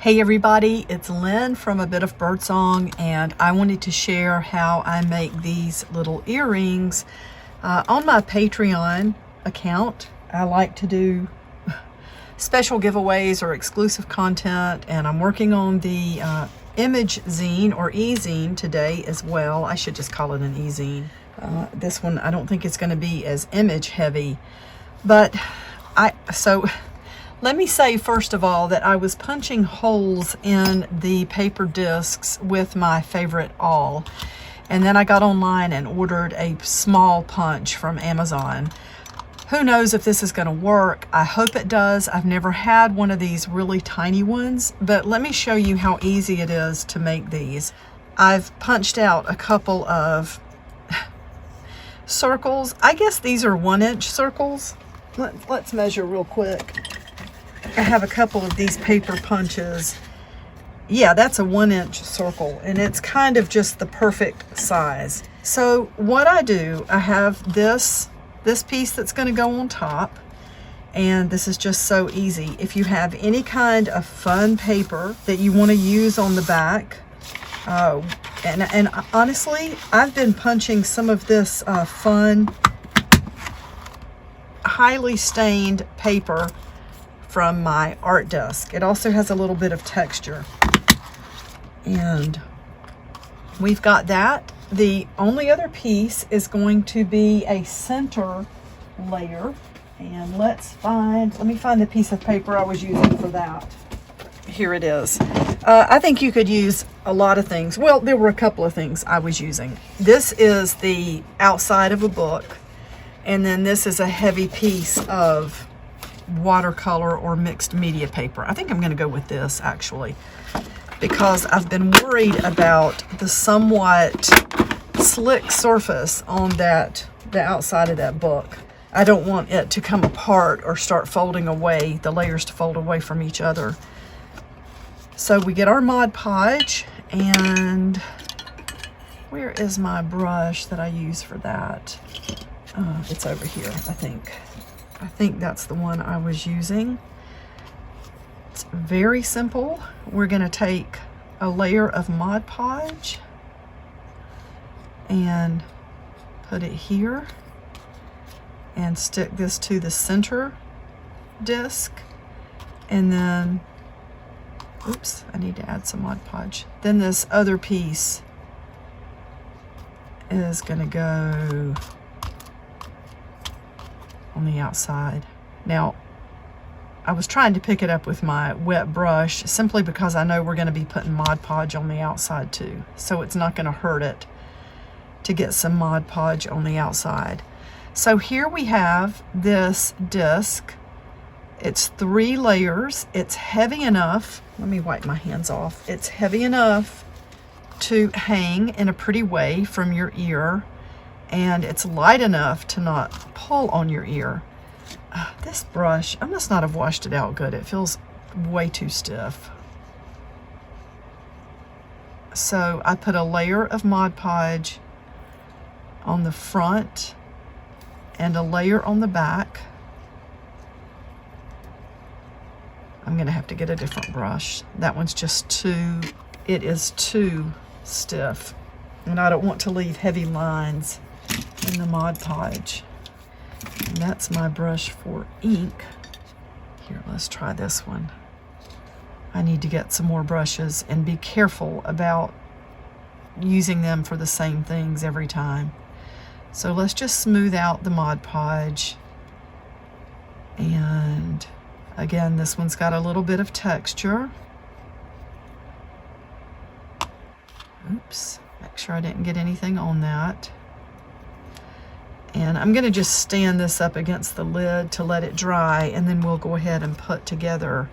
Hey everybody, it's Lynn from A Bit of Birdsong, and I wanted to share how I make these little earrings on my Patreon account. I like to do special giveaways or exclusive content, and I'm working on the image zine or e-zine today as well. I should just call it an e-zine. This one, I don't think it's going to be as image heavy, but let me say first of all that I was punching holes in the paper discs with my favorite awl, and then I got online and ordered a small punch from Amazon. Who knows if this is going to work? I hope it does. I've never had one of these really tiny ones, but let me show you how easy it is to make these. I've punched out a couple of circles. I guess these are 1-inch circles. Let's measure real quick. I have a couple of these paper punches. Yeah, that's a 1-inch circle, and it's kind of just the perfect size. So what I do, I have this piece that's going to go on top, and this is just so easy. If you have any kind of fun paper that you want to use on the back, and honestly, I've been punching some of this fun, highly stained paper from my art desk. It also has a little bit of texture, and we've got that. The only other piece is going to be a center layer, and let me find the piece of paper I was using for that. Here it is. I think you could use a lot of things. Well, there were a couple of things I was using. This is the outside of a book, and then this is a heavy piece of watercolor or mixed media paper. I think I'm going to go with this actually, because I've been worried about the somewhat slick surface on the outside of that book. I don't want it to come apart or start folding away, the layers to fold away from each other. So we get our Mod Podge, and where is my brush that I use for that? It's over here, I think. I think that's the one I was using. It's very simple. We're going to take a layer of Mod Podge and put it here and stick this to the center disc, and then, oops, I need to add some Mod Podge. Then this other piece is going to go on the outside. Now, I was trying to pick it up with my wet brush simply because I know we're going to be putting Mod Podge on the outside too, so it's not going to hurt it to get some Mod Podge on the outside. So here we have this disc. It's 3 layers. It's heavy enough, let me wipe my hands off. It's heavy enough to hang in a pretty way from your ear, and it's light enough to not pull on your ear. This brush, I must not have washed it out good. It feels way too stiff. So I put a layer of Mod Podge on the front and a layer on the back. I'm gonna have to get a different brush. That one's just it is too stiff, and I don't want to leave heavy lines in the Mod Podge. And that's my brush for ink. Here, let's try this one. I need to get some more brushes and be careful about using them for the same things every time. So let's just smooth out the Mod Podge. And again, this one's got a little bit of texture. Oops, make sure I didn't get anything on that. And I'm going to just stand this up against the lid to let it dry, and then we'll go ahead and put together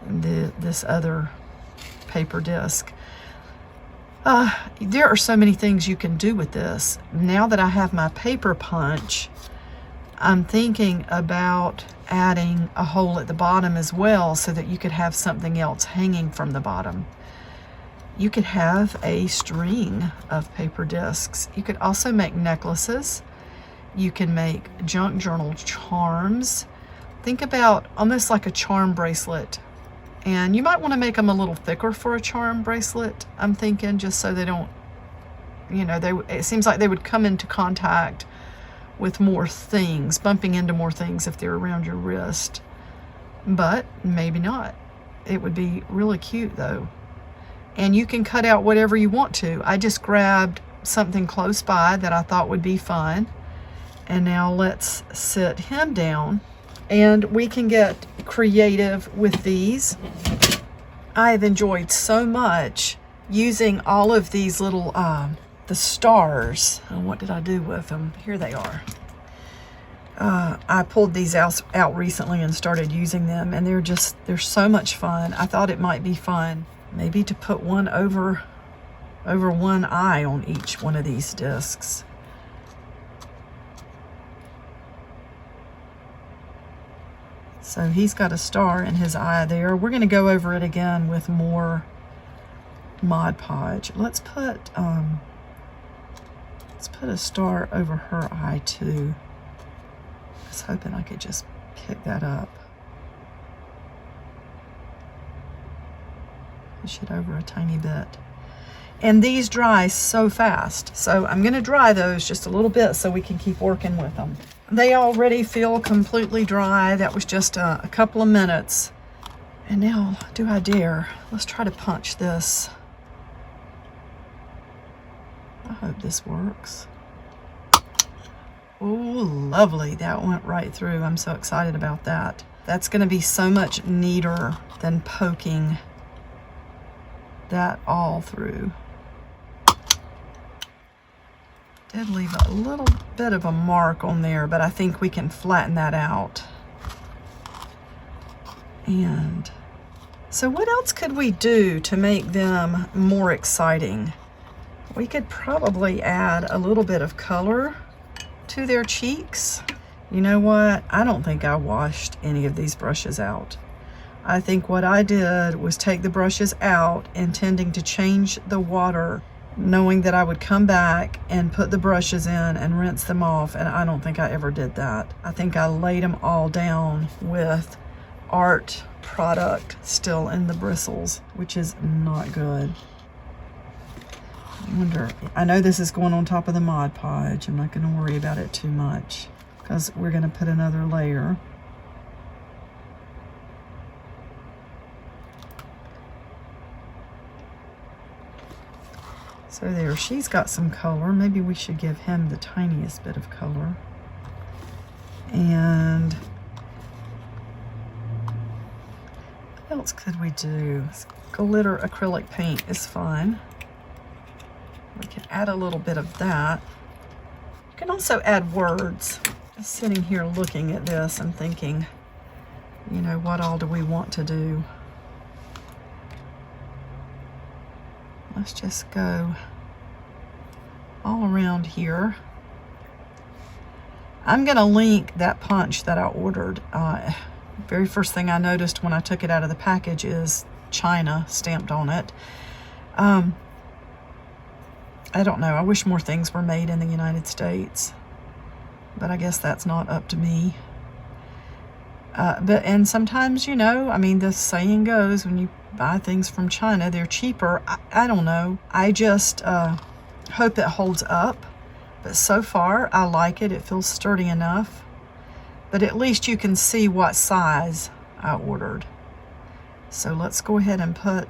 this other paper disc. There are so many things you can do with this. Now that I have my paper punch, I'm thinking about adding a hole at the bottom as well, so that you could have something else hanging from the bottom. You could have a string of paper discs. You could also make necklaces. You can make junk journal charms. Think about almost like a charm bracelet And you might want to make them a little thicker for a charm bracelet, I'm thinking, just so they don't, you know, it seems like they would come into contact with more things, bumping into more things if they're around your wrist. But maybe not. It would be really cute though. And you can cut out whatever you want to. I just grabbed something close by that I thought would be fun. And now let's sit him down and we can get creative with these. I've enjoyed so much using all of these little, the stars. And what did I do with them? Here they are. I pulled these out recently and started using them, and they're so much fun. I thought it might be fun maybe to put one over one eye on each one of these discs. So he's got a star in his eye there. We're going to go over it again with more Mod Podge. Let's put a star over her eye too. I was hoping I could just pick that up. Push it over a tiny bit. And these dry so fast. So I'm going to dry those just a little bit so we can keep working with them. They already feel completely dry. That was just a couple of minutes. And now, do I dare? Let's try to punch this. I hope this works. Oh, lovely. That went right through. I'm so excited about that. That's going to be so much neater than poking that all through. Did leave a little bit of a mark on there, but I think we can flatten that out. And so what else could we do to make them more exciting? We could probably add a little bit of color to their cheeks. You know what? I don't think I washed any of these brushes out. I think what I did was take the brushes out, intending to change the water, knowing that I would come back and put the brushes in and rinse them off, and I don't think I ever did that. I think I laid them all down with art product still in the bristles, which is not good. I wonder, I know this is going on top of the Mod Podge. I'm not going to worry about it too much because we're going to put another layer. So there, she's got some color. Maybe we should give him the tiniest bit of color. And what else could we do? Glitter acrylic paint is fun. We can add a little bit of that. You can also add words. Just sitting here looking at this and thinking, you know, what all do we want to do? Let's just go all around here. I'm going to link that punch that I ordered. Very first thing I noticed when I took it out of the package is China stamped on it. I don't know. I wish more things were made in the United States, but I guess that's not up to me. And sometimes, you know, I mean, the saying goes, when you buy things from China, they're cheaper. I don't know. I just hope it holds up. But so far, I like it. It feels sturdy enough. But at least you can see what size I ordered. So let's go ahead and put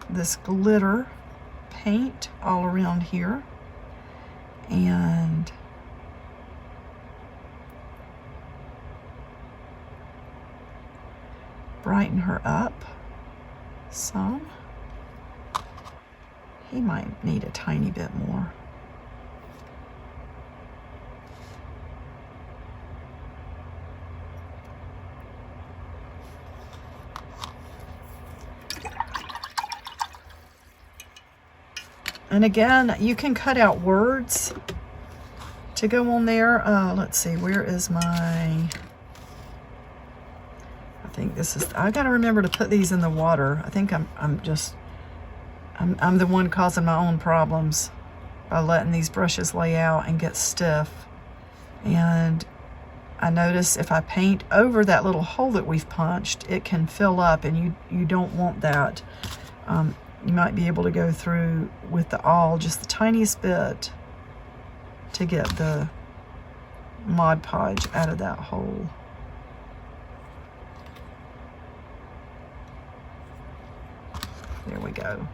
this glitter paint all around here. And brighten her up some. He might need a tiny bit more. And again, you can cut out words to go on there. Let's see, where is my... I think this is... I gotta remember to put these in the water. I think I'm the one causing my own problems by letting these brushes lay out and get stiff. And I notice if I paint over that little hole that we've punched, it can fill up, and you don't want that. You might be able to go through with the awl just the tiniest bit to get the Mod Podge out of that hole. There we go.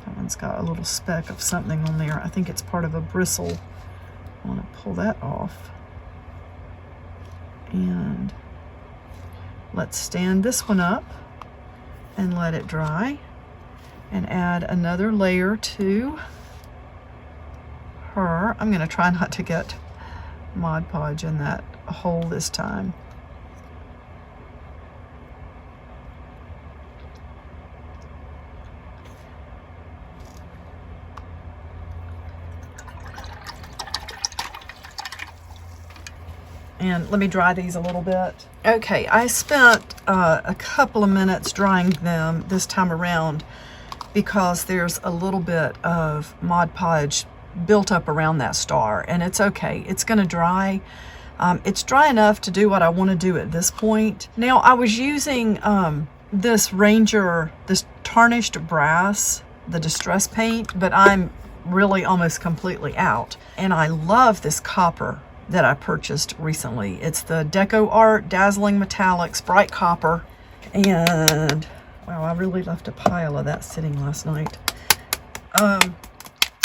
That one's got a little speck of something on there. I think it's part of a bristle. I want to pull that off. And let's stand this one up and let it dry and add another layer to her. I'm going to try not to get Mod Podge in that hole this time. And let me dry these a little bit. Okay, I spent a couple of minutes drying them this time around because there's a little bit of Mod Podge built up around that star, and it's okay. It's gonna dry. It's dry enough to do what I want to do at this point. Now, I was using this tarnished brass, the distress paint, but I'm really almost completely out. And I love this copper that I purchased recently. It's the Deco Art Dazzling Metallics Bright Copper. And wow, I really left a pile of that sitting last night.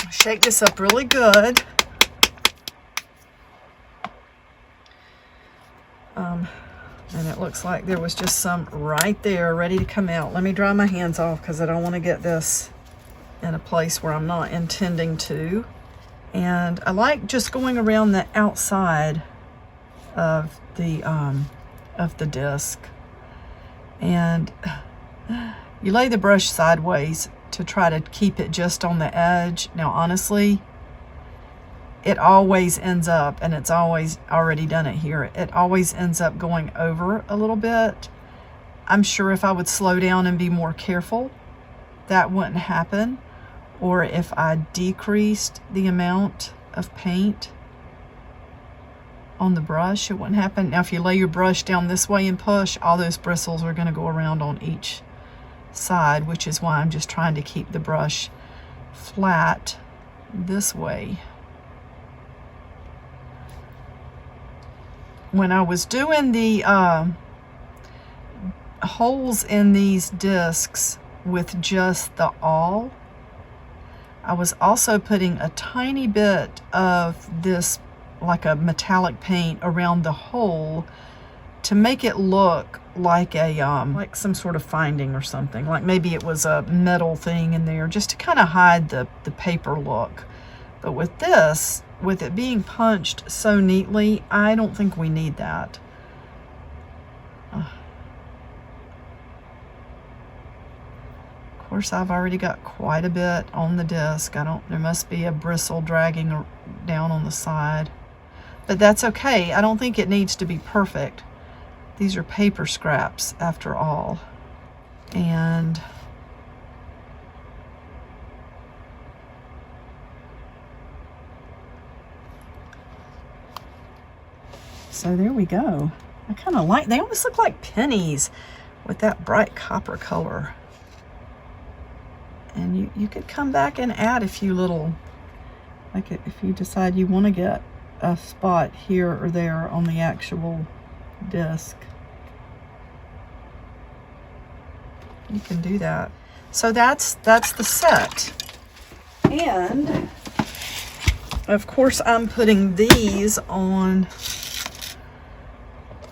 Shake this up really good. And it looks like there was just some right there ready to come out. Let me dry my hands off because I don't want to get this in a place where I'm not intending to. And I like just going around the outside of the disc. And you lay the brush sideways to try to keep it just on the edge. Now, honestly, it always ends up, and it's always already done it here, it always ends up going over a little bit. I'm sure if I would slow down and be more careful, that wouldn't happen. Or if I decreased the amount of paint on the brush, it wouldn't happen. Now, if you lay your brush down this way and push, all those bristles are going to go around on each side, which is why I'm just trying to keep the brush flat this way. When I was doing the holes in these discs with just the awl, I was also putting a tiny bit of this, like a metallic paint, around the hole to make it look like a like some sort of finding or something. Like maybe it was a metal thing in there, just to kind of hide the paper look. But with this, with it being punched so neatly, I don't think we need that. Of course, I've already got quite a bit on the disc. There must be a bristle dragging down on the side. But that's okay. I don't think it needs to be perfect. These are paper scraps after all. And so there we go. I kind of like, they almost look like pennies with that bright copper color. And you could come back and add a few little, like if you decide you want to get a spot here or there on the actual disc, you can do that. So that's the set. And of course I'm putting these on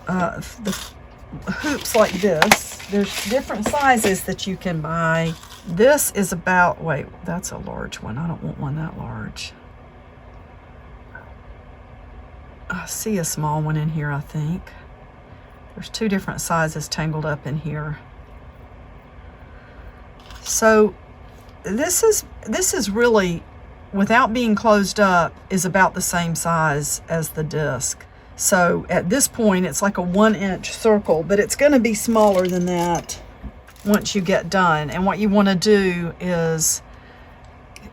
the hoops like this. There's different sizes that you can buy. This is about, wait, that's a large one. I don't want one that large. I see a small one in here, I think. There's two different sizes tangled up in here. So this is really, without being closed up, is about the same size as the disc. So at this point, it's like a 1-inch circle, but it's going to be smaller than that. once you get done. And what you want to do is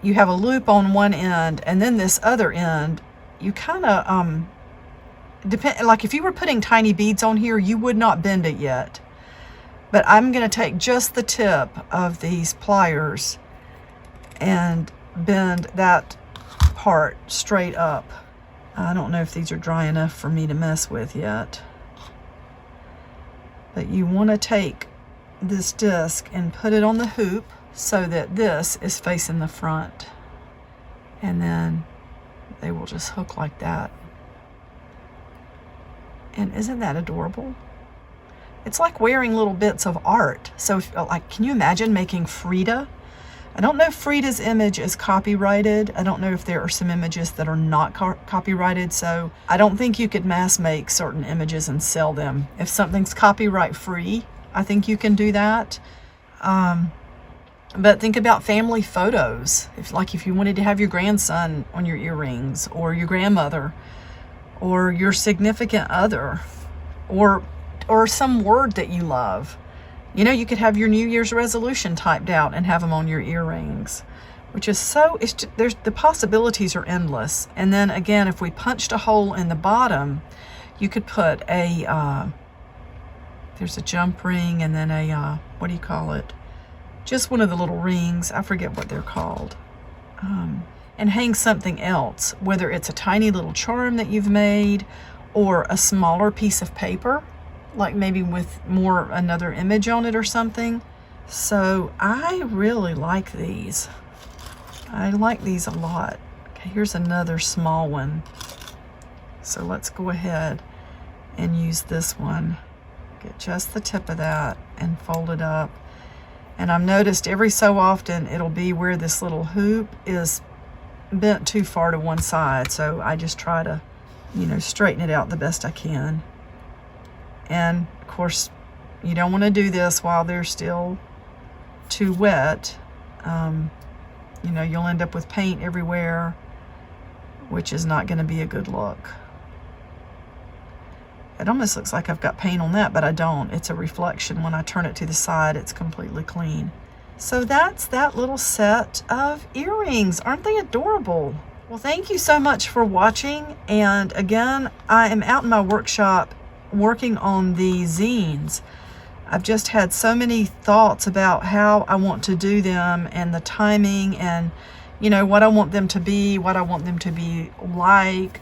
you have a loop on one end, and then this other end, you kind of, like if you were putting tiny beads on here, you would not bend it yet. But I'm going to take just the tip of these pliers and bend that part straight up. I don't know if these are dry enough for me to mess with yet. But you want to take this disc and put it on the hoop so that this is facing the front. And then they will just hook like that. And isn't that adorable? It's like wearing little bits of art. So, like, can you imagine making Frida? I don't know if Frida's image is copyrighted. I don't know if there are some images that are not copyrighted. So I don't think you could mass make certain images and sell them. If something's copyright free, I think you can do that. But think about family photos. If you wanted to have your grandson on your earrings, or your grandmother, or your significant other, or some word that you love. You know, you could have your New Year's resolution typed out and have them on your earrings, which is the possibilities are endless. And then again, if we punched a hole in the bottom, you could put there's a jump ring, and then what do you call it? Just one of the little rings. I forget what they're called. And hang something else, whether it's a tiny little charm that you've made or a smaller piece of paper, like maybe with another image on it or something. So I really like these. I like these a lot. Okay, here's another small one. So let's go ahead and use this one. Get just the tip of that and fold it up. And I've noticed every so often it'll be where this little hoop is bent too far to one side. So I just try to, straighten it out the best I can. And of course, you don't want to do this while they're still too wet. You'll end up with paint everywhere, which is not going to be a good look. It almost looks like I've got paint on that, but I don't. It's a reflection. When I turn it to the side, it's completely clean. So that's that little set of earrings. Aren't they adorable? Well, thank you so much for watching. And again, I am out in my workshop working on the zines. I've just had so many thoughts about how I want to do them and the timing and, what I want them to be, what I want them to be like.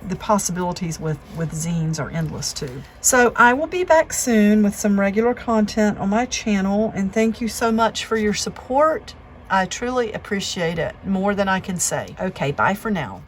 The possibilities with zines are endless too. So I will be back soon with some regular content on my channel, and thank you so much for your support. I truly appreciate it, more than I can say. Okay, bye for now.